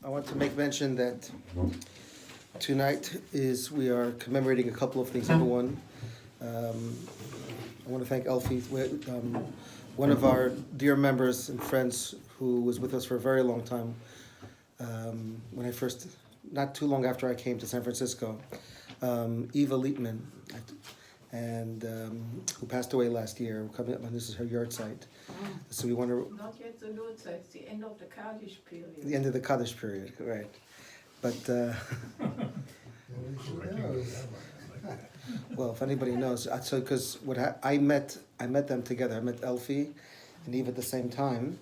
I want to make mention that tonight we are commemorating a couple of things. Number one, I want to thank Elfie, one of our dear members and friends who was with us for a very long time. When I first, not too long after I came to San Francisco, Eva Lietman, and who passed away last year. Coming up, and this is her yard site. So we want to. Not yet the Lord site, it's the end of the Kaddish period. The end of the Kaddish period, right? But well, if anybody knows, so because I met them together. I met Elfie and Eve at the same time,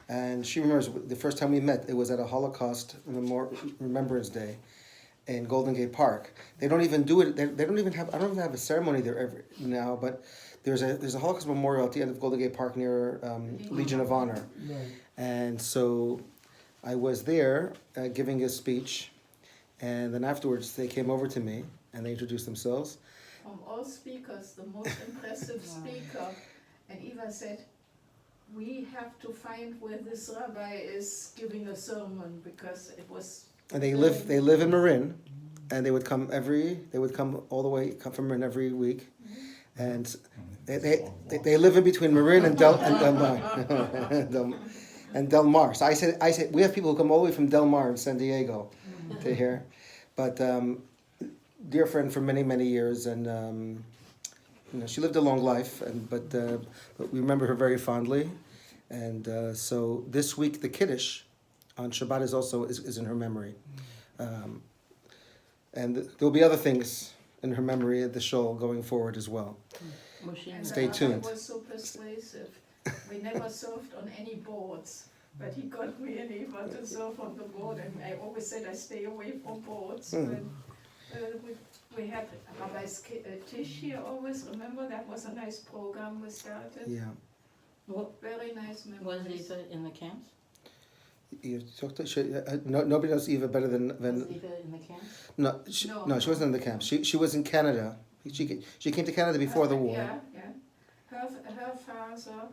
and she remembers the first time we met. It was at a Holocaust Remembrance Day in Golden Gate Park. They don't even do it. They don't even have. I don't even have a ceremony there ever now. But there's a Holocaust memorial at the end of Golden Gate Park near Legion of Honor, right. And so I was there giving a speech, and then afterwards they came over to me and they introduced themselves. From all speakers, the most impressive speaker, and Eva said, "We have to find where this rabbi is giving a sermon because it was." And they live in Marin, and they would come all the way from Marin every week, and they live in between Marin and Del Mar. And Del Mar. So I said we have people who come all the way from Del Mar in San Diego to here, but dear friend for many years, and she lived a long life, but we remember her very fondly, and so this week the Kiddush on Shabbat is in her memory, and there'll be other things in her memory at the shul going forward as well. Stay tuned. He was so persuasive. We never served on any boards, but he got me and Eva to serve on the board, and I always said I stay away from boards. We had Rabbi's Tish here always. Remember, that was a nice program we started. Yeah. Well, very nice memories. Was Eva in the camps? Nobody knows Eva better than. Was Eva in the camps? No, she wasn't in the camps. She was in Canada. She came to Canada before the war. Yeah. Her father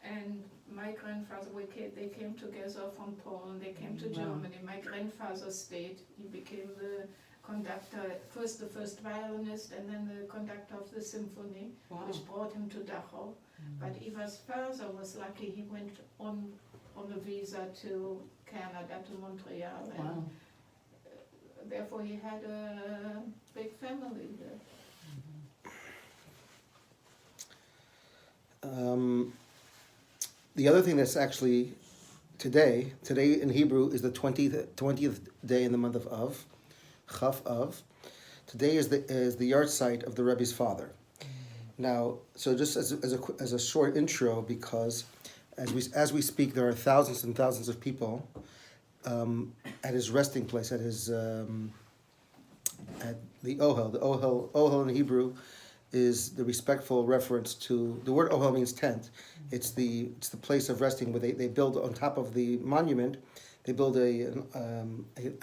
and my grandfather, they came together from Poland. They came to Germany. My grandfather stayed. He became the conductor, the first violinist, and then the conductor of the symphony, which brought him to Dachau. But Eva's father was lucky. He went on a visa to Canada, to Montreal, and therefore he had a big family there. The other thing that's actually today in Hebrew is the 20th day in the month of Av, Chaf Av. Today is the yard site of the Rebbe's father. Now, so just as a short intro, because as we speak, there are thousands and thousands of people at his resting place, at his at the Ohel. The Ohel in Hebrew is the respectful reference to the word Ohel means tent. It's the place of resting where they build on top of the monument. They build an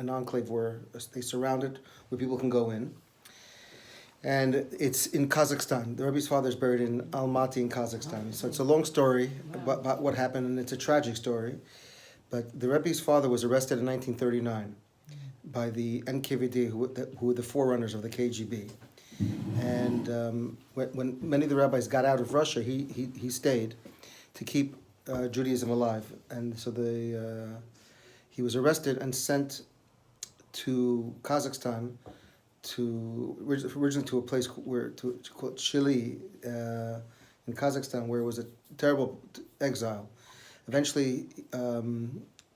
enclave where they surround it, where people can go in. And it's in Kazakhstan. The Rebbe's father is buried in Almaty in Kazakhstan. So it's a long story about what happened, and it's a tragic story. But the Rebbe's father was arrested in 1939 by the NKVD, who were the forerunners of the KGB. And when many of the rabbis got out of Russia, he stayed to keep Judaism alive. And so he was arrested and sent to Kazakhstan, originally to a place called Chile in Kazakhstan, where it was a terrible exile. Eventually,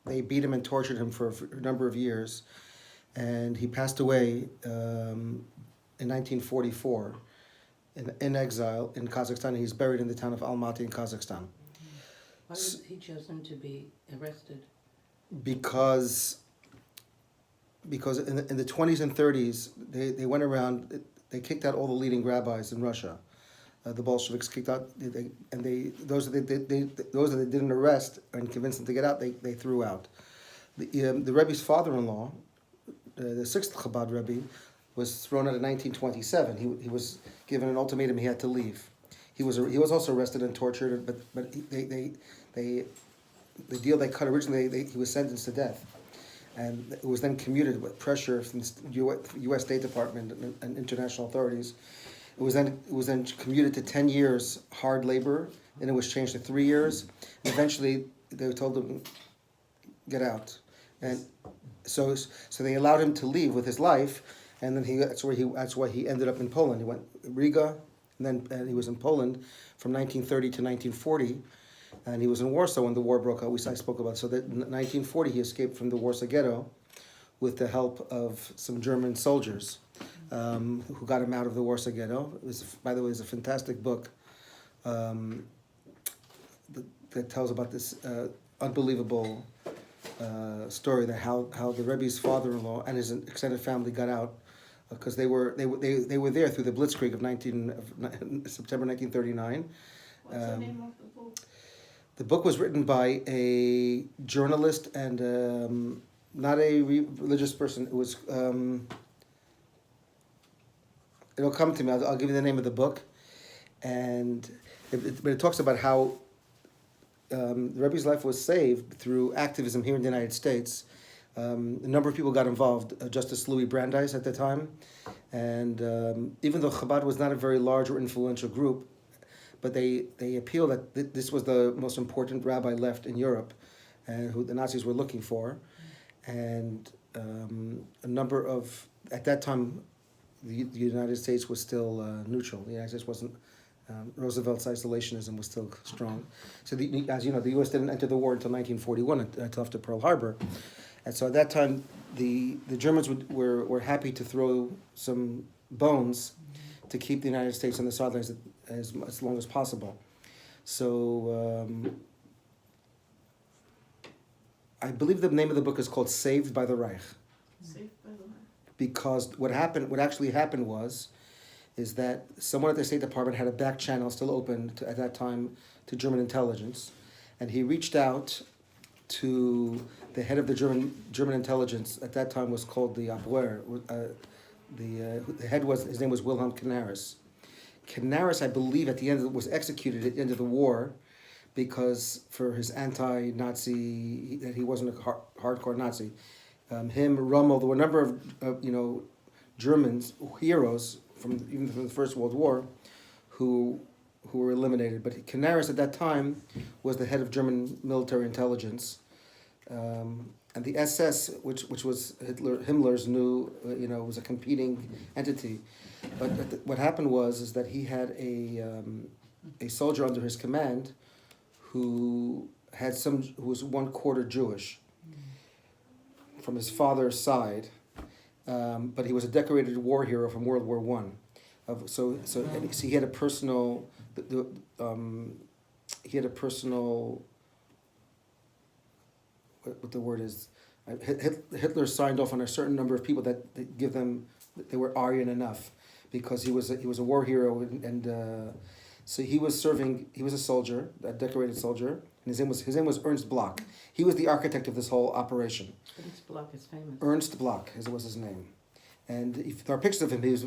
they beat him and tortured him for a number of years, and he passed away in 1944 in exile in Kazakhstan. He's buried in the town of Almaty in Kazakhstan. Why was he chosen to be arrested? Because in the 20s and 30s, they went around, they kicked out all the leading rabbis in Russia. The Bolsheviks kicked out, those that they didn't arrest and convince them to get out, they threw out. The Rebbe's father-in-law, the sixth Chabad Rebbe, was thrown out in 1927. He was given an ultimatum; he had to leave. He was also arrested and tortured, but the deal they cut originally, he was sentenced to death. and it was then commuted with pressure from the U.S. State Department and international authorities. It was then commuted to 10 years hard labor, then it was changed to 3 years, and eventually they told him, get out. And so they allowed him to leave with his life, and then that's why he ended up in Poland. He went Riga, and he was in Poland from 1930 to 1940, and he was in Warsaw when the war broke out. I spoke about. So that in 1940 he escaped from the Warsaw Ghetto with the help of some German soldiers who got him out of the Warsaw Ghetto. It was, by the way, it's a fantastic book that tells about this unbelievable story that how the Rebbe's father-in-law and his extended family got out because they were there through the Blitzkrieg of September 1939. What's the name of the book? The book was written by a journalist and not a religious person. It was. It'll come to me. I'll give you the name of the book, and it talks about how the Rebbe's life was saved through activism here in the United States. A number of people got involved. Justice Louis Brandeis at the time, and even though Chabad was not a very large or influential group, but they appealed that this was the most important rabbi left in Europe, and who the Nazis were looking for, and a number of at that time. The United States was still neutral. The United States wasn't. Roosevelt's isolationism was still strong. So, as you know, the U.S. didn't enter the war until 1941, until after Pearl Harbor, and so at that time, the Germans were happy to throw some bones to keep the United States on the sidelines as long as possible. So, I believe the name of the book is called "Saved by the Reich." Saved by the Reich. Because what actually happened is that someone at the State Department had a back channel still open at that time to German intelligence, and he reached out to the head of the German intelligence at that time was called the Abwehr. The head his name was Wilhelm Canaris. Canaris, I believe, at the end was executed at the end of the war because for his anti-Nazi that he wasn't a hardcore Nazi. Him, Rommel, there were a number of Germans, heroes even from the First World War, who were eliminated. But Canaris at that time was the head of German military intelligence, and the SS, which was Himmler's new, was a competing entity. But what happened is that he had a soldier under his command who was 1/4 Jewish from his father's side, but he was a decorated war hero from World War One. So he had a personal, what the word is, Hitler signed off on a certain number of people that they were Aryan enough, because he was a war hero and so he was a soldier, a decorated soldier, and his name was Ernst Bloch. He was the architect of this whole operation. Ernst Bloch is famous. Ernst Bloch was his name. And if there are pictures of him, his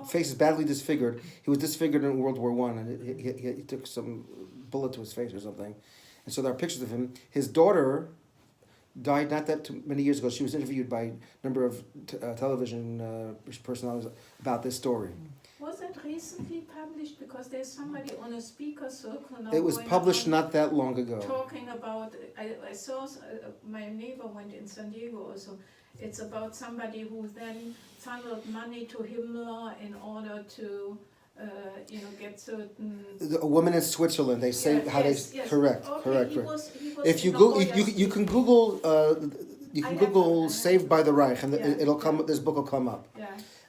face is badly disfigured. He was disfigured in World War One, and he took some bullet to his face or something. And so there are pictures of him. His daughter died not that many years ago. She was interviewed by a number of television personalities about this story. Was it recently published? Because there's somebody on a speaker circle now. It was published not that long ago. Talking about, I saw, my neighbor went in San Diego also. It's about somebody who then funneled money to Himmler in order to, get certain. A woman in Switzerland. They say yes. correct. He was If you you can Google "Saved by the Reich" and it'll come. This book will come up. Yeah.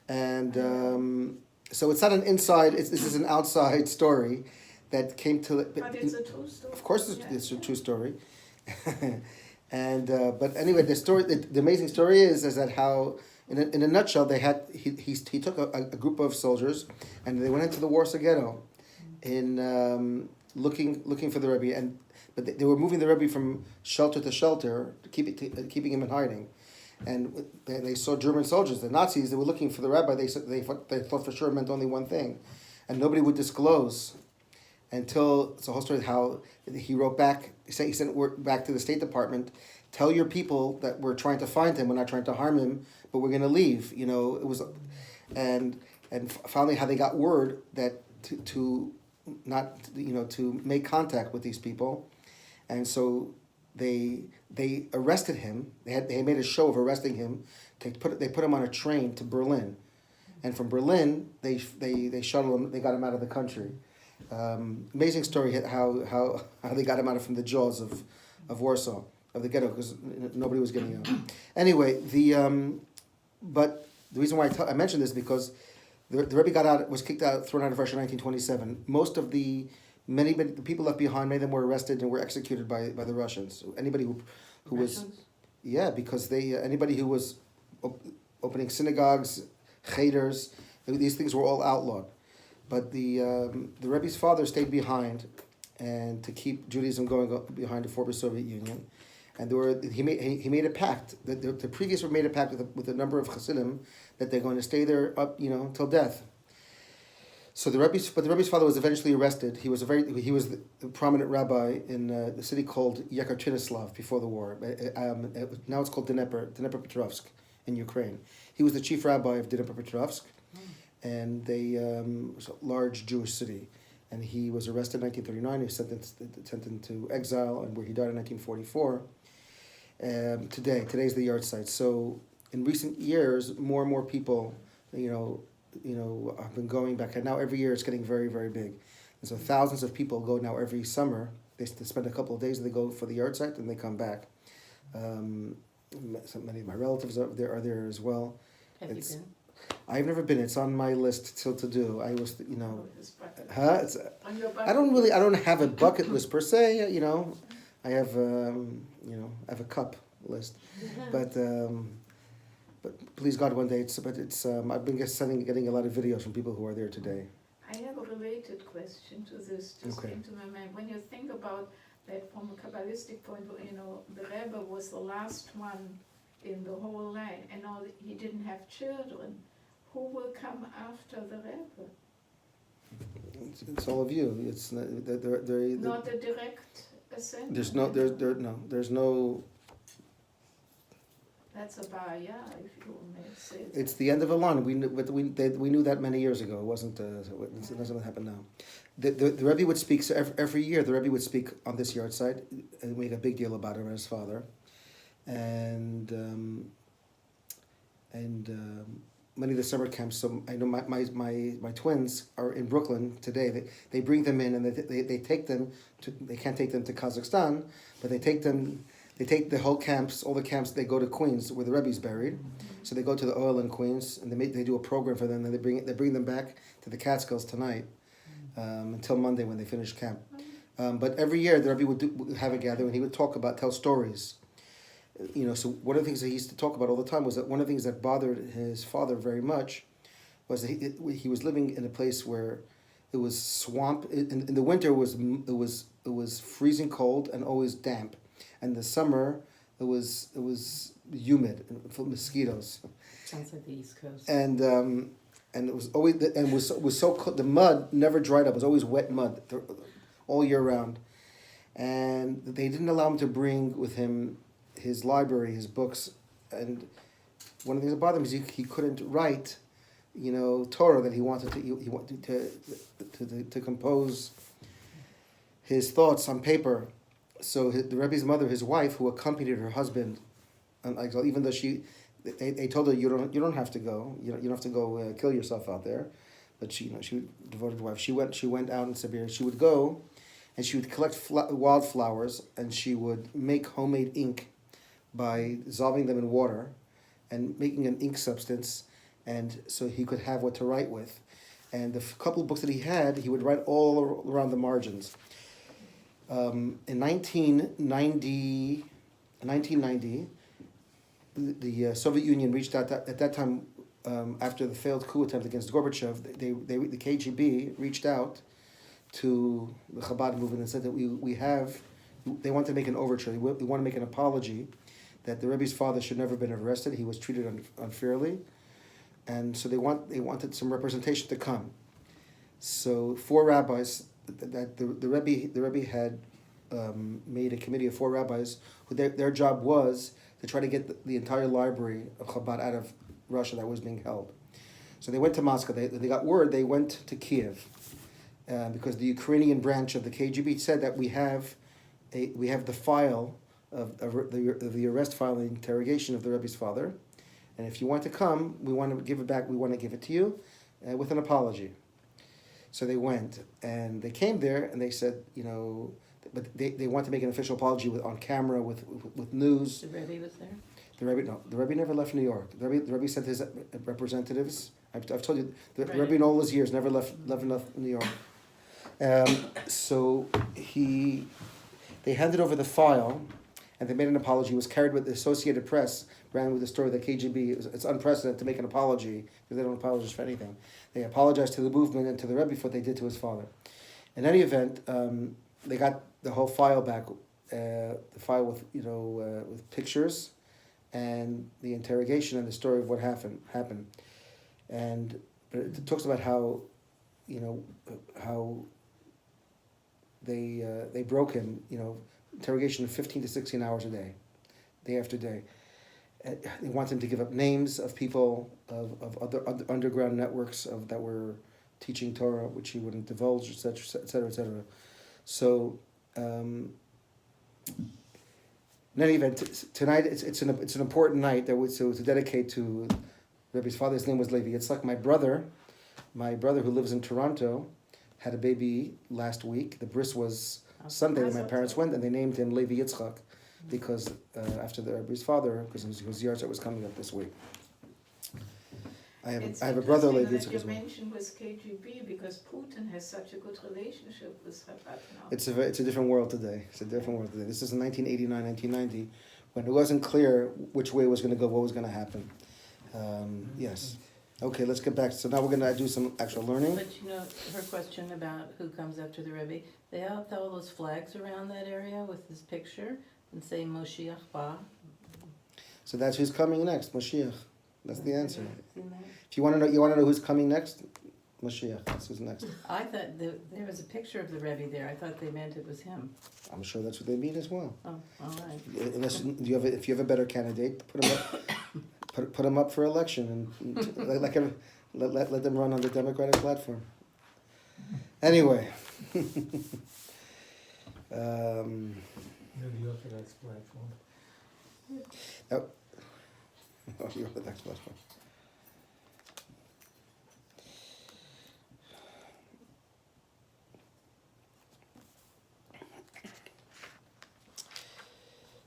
And so it's not an inside. This is an outside story that came to. But it's a true story. Of course, it's a true story. And but anyway, the amazing story is that how in a nutshell he took a group of soldiers and they went into the Warsaw Ghetto in looking for the Rebbe, but they were moving the Rebbe from shelter to shelter, keeping him in hiding. And they saw German soldiers, the Nazis. They were looking for the rabbi. They thought for sure it meant only one thing, and nobody would disclose until it's a whole story how he wrote back. He sent word back to the State Department tell your people that we're trying to find him, we're not trying to harm him, but we're going to leave. You know, it was, and finally how they got word that to not, you know, to make contact with these people, and so they arrested him. They made a show of arresting him. They put him on a train to Berlin, and from Berlin they shuttled him. They got him out of the country. Amazing story how they got him out from the jaws of Warsaw, of the ghetto, because nobody was getting out. Anyway, but the reason why I mention this is because the Rebbe was kicked out, thrown out of Russia in 1927. Most of the people left behind, many of them were arrested and were executed by the Russians. Anybody who was, yeah, because anybody who was opening synagogues, cheders, these things were all outlawed. But the Rebbe's father stayed behind, and to keep Judaism going behind the former Soviet Union, and he made a pact. The previous Rebbe made a pact with a number of Hasidim that they're going to stay there up, you know, till death. So the Rebbe's father was eventually arrested. He was the prominent rabbi in the city called Yekaterinoslav before the war. Now it's called Dnepropetrovsk in Ukraine. He was the chief rabbi of Dnepropetrovsk, and it was a large Jewish city. And he was arrested in 1939. He was sent into exile, and where he died in 1944. Today's the yard site. So in recent years, more and more people, you know, I've been going back, and now every year it's getting very, very big. And so thousands of people go now every summer. They spend a couple of days, and they go for the yard site, and they come back. Many of my relatives are there as well. Have you been? I've never been. It's on my list still to do. I was, you know, It's I don't have a bucket list per se. You know, I have, I have a cup list, but please God, one day I've been getting a lot of videos from people who are there today. I have a related question to this, just Okay. came to my mind. When you think about that from a Kabbalistic point, you know, the Rebbe was the last one in the whole line, and now he didn't have children. Who will come after the Rebbe? It's all of you. It's not Not a direct ascent? There's no. That's a baya, if you may say that. It's the end of a line. We knew that many years ago. It wasn't. It doesn't happen now. The Rebbe would speak. So every year, the Rebbe would speak on this yard site and make a big deal about it and his father, and many of the summer camps. So I know my twins are in Brooklyn today. They bring them in, and they take them to. They can't take them to Kazakhstan, but they take them. They take the whole camps, all the camps. They go to Queens, where the Rebbe's buried. So they go to the oil in Queens, and they do a program for them. And they bring them back to the Catskills tonight, until Monday when they finish camp. But every year the Rebbe would have a gathering, and he would tell stories. You know, so one of the things that he used to talk about all the time was that one of the things that bothered his father very much was that he was living in a place where it was swamp. In the winter it was freezing cold and always damp. And the summer, it was humid and full of mosquitoes. Sounds like the East Coast. And it was always was so cold. The mud never dried up. It was always wet mud all year round. And they didn't allow him to bring with him his library, his books. And one of the things that bothered him is he couldn't write, you know, Torah that he wanted to compose his thoughts on paper. So the Rebbe's mother, his wife, who accompanied her husband, and even though they told her you don't have to go, you don't have to go kill yourself out there, but she was a devoted wife. She went out in Siberia. She would go, and she would collect wildflowers, and she would make homemade ink by dissolving them in water, and making an ink substance, and so he could have what to write with. And the couple of books that he had, he would write all around the margins. In 1990, the Soviet Union reached out at that time, after the failed coup attempt against Gorbachev. The KGB reached out to the Chabad movement and said that they want to make an overture. They want to make an apology that the Rebbe's father should never have been arrested. He was treated unfairly, and so they wanted some representation to come. So 4 rabbis that the Rebbe had made a committee of 4 rabbis who their job was to try to get the entire library of Chabad out of Russia that was being held. So they went to Moscow. They got word. They went to Kiev because the Ukrainian branch of the KGB said that we have the file of the arrest file and the interrogation of the Rebbe's father, and if you want to come, we want to give it back. We want to give it to you with an apology. So they went and they came there and they said, but they want to make an official apology on camera with news. The Rebbe was there? The Rebbe never left New York. The Rebbe sent his representatives. I've told you, the Right. Rebbe in all his years never left New York. So they handed over the file, and they made an apology. It was carried with the Associated Press, ran with the story that KGB, it's unprecedented to make an apology, because they don't apologize for anything. They apologized to the movement and to the Rebbe for what they did to his father. In any event, they got the whole file back, the file with pictures, and the interrogation and the story of what happened. But it talks about how they broke him, interrogation of 15 to 16 hours a day after day. They want him to give up names of people, of other underground networks that were teaching Torah, which he wouldn't divulge, etc., etc., etc. So, in any event, tonight it's an important night to dedicate to Rebbe's father. His name was Levi Yitzchak. My brother who lives in Toronto, had a baby last week. The bris was Sunday when my parents went, and they named him Levi Yitzchak because after the Rebbe's father, because his yahrzeit was coming up this week. I have a brother, Levi Yitzchak, as well. You mentioned with KGB because Putin has such a good relationship with Chabad now. It's a different world today. This is in 1989, 1990, when it wasn't clear which way it was going to go, what was going to happen. Yes. Okay, let's get back. So now we're going to do some actual learning. But her question about who comes after the Rebbe, they have all those flags around that area with his picture and say Moshiach Ba. So that's who's coming next, Moshiach. That's the answer. Seen that? If you want to know who's coming next, Moshiach. That's who's next. I thought there was a picture of the Rebbe there. I thought they meant it was him. I'm sure that's what they mean as well. Oh, all right. Unless if you have a better candidate, put him up. Put them up for election and let them run on the Democratic platform. Anyway, The Orthodox platform. Oh, the Orthodox platform.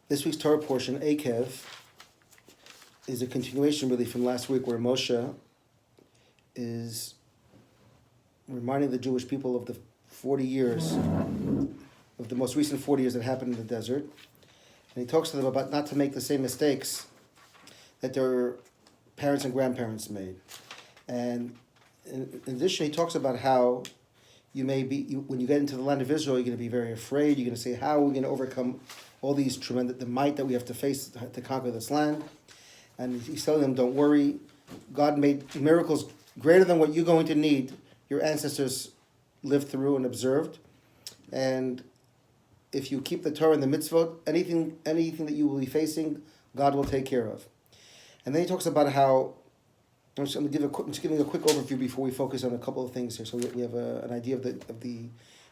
This week's Torah portion, Eikev, is a continuation really from last week where Moshe is reminding the Jewish people of the 40 years, of the most recent 40 years that happened in the desert. And he talks to them about not to make the same mistakes that their parents and grandparents made. And in addition, he talks about how when you get into the land of Israel, you're going to be very afraid. You're going to say, how are we going to overcome all these the might that we have to face to conquer this land? And he's telling them, don't worry. God made miracles greater than what you're going to need. Your ancestors lived through and observed. And if you keep the Torah and the mitzvot, anything that you will be facing, God will take care of. And then he talks about how, I'm just giving a quick overview before we focus on a couple of things here, so we have an idea of the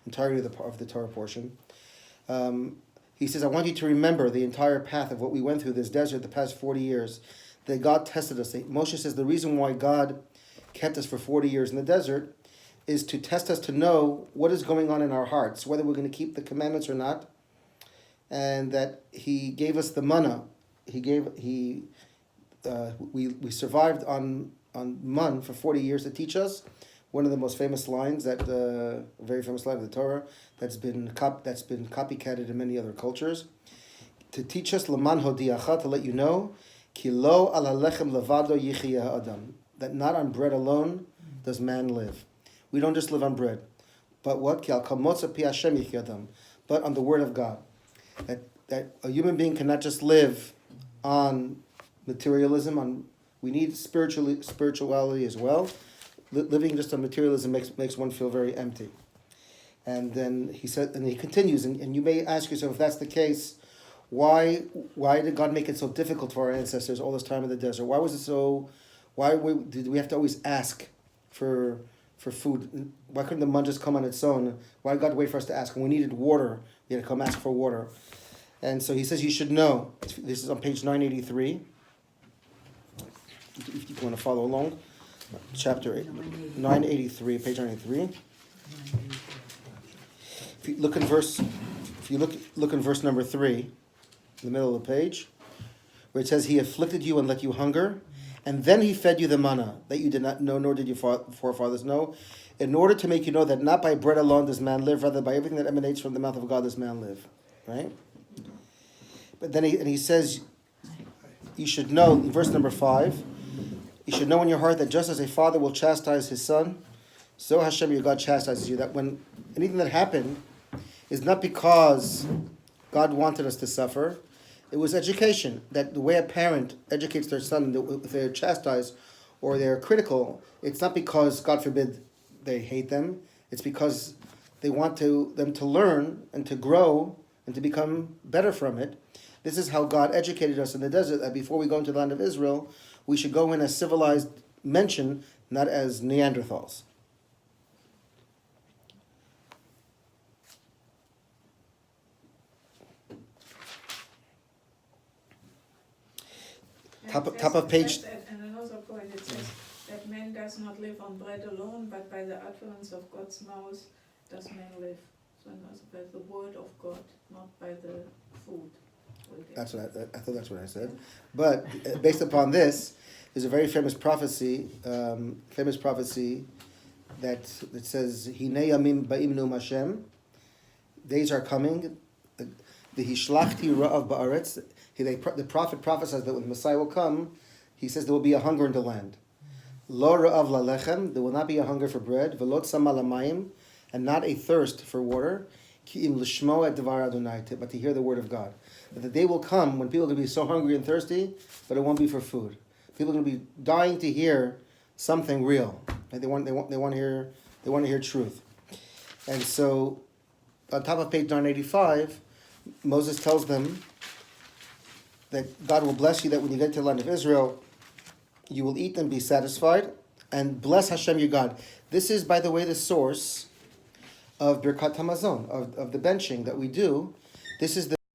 entirety of the Torah portion. He says, I want you to remember the entire path of what we went through this desert the past 40 years, that God tested us. Moshe says the reason why God kept us for 40 years in the desert is to test us to know what is going on in our hearts, whether we're going to keep the commandments or not, and that He gave us the manna. We survived on man for 40 years to teach us one of the most famous lines, a very famous line of the Torah that's been copycatted in many other cultures, to teach us leman hodiacha, to let you know, ki lo al halechem levado yichya adam, that not on bread alone does man live. We don't just live on bread, but what? Ki al kol motza pi Hashem yichya adam, but on the word of God. That a human being cannot just live on materialism. We need spirituality as well. Living just on materialism makes one feel very empty. And then he said, and he continues, and you may ask yourself, if that's the case, why did God make it so difficult for our ancestors all this time in the desert? Why was it so? Did we have to always ask for food? Why couldn't the man just come on its own? Why did God wait for us to ask? When we needed water, we had to come ask for water. And so he says you should know. This is on page 983. If you want to follow along, chapter 983, page 983. If you look in verse number 3, in the middle of the page, where it says, "He afflicted you and let you hunger, and then he fed you the manna that you did not know, nor did your forefathers know, in order to make you know that not by bread alone does man live, rather by everything that emanates from the mouth of God does man live." Right? But then he says, you should know, in verse number 5, you should know in your heart that just as a father will chastise his son, so Hashem your God chastises you. That when anything that happened is not because God wanted us to suffer. It was education. That the way a parent educates their son, if they're chastised or they're critical, it's not because, God forbid, they hate them. It's because they want them to learn and to grow and to become better from it. This is how God educated us in the desert, that before we go into the land of Israel, we should go in as civilized mention, not as Neanderthals. Top of page. And another point, it says that man does not live on bread alone, but by the utterance of God's mouth does man live. So not by the word of God, not by the food. That's what I thought. That's what I said. But based upon this, there's a very famous prophecy. That says, "Hinei yamim ba'im nu Hashem." Days are coming. The hishlachti ra'av ba'aretz. The prophet prophesies that when the Messiah will come, he says there will be a hunger in the land. Lo ra'av lalechem. There will not be a hunger for bread. V'lo tzama lamayim, and not a thirst for water. Ki im l'shmo et devar Adonai, but to hear the word of God. That the day will come when people are going to be so hungry and thirsty, but it won't be for food. People are going to be dying to hear something real. And they want to hear truth. And so, on top of page 985, Moses tells them that God will bless you, that when you get to the land of Israel, you will eat and be satisfied, and bless Hashem your God. This is, by the way, the source of Birkat Hamazon, of the benching that we do. This is the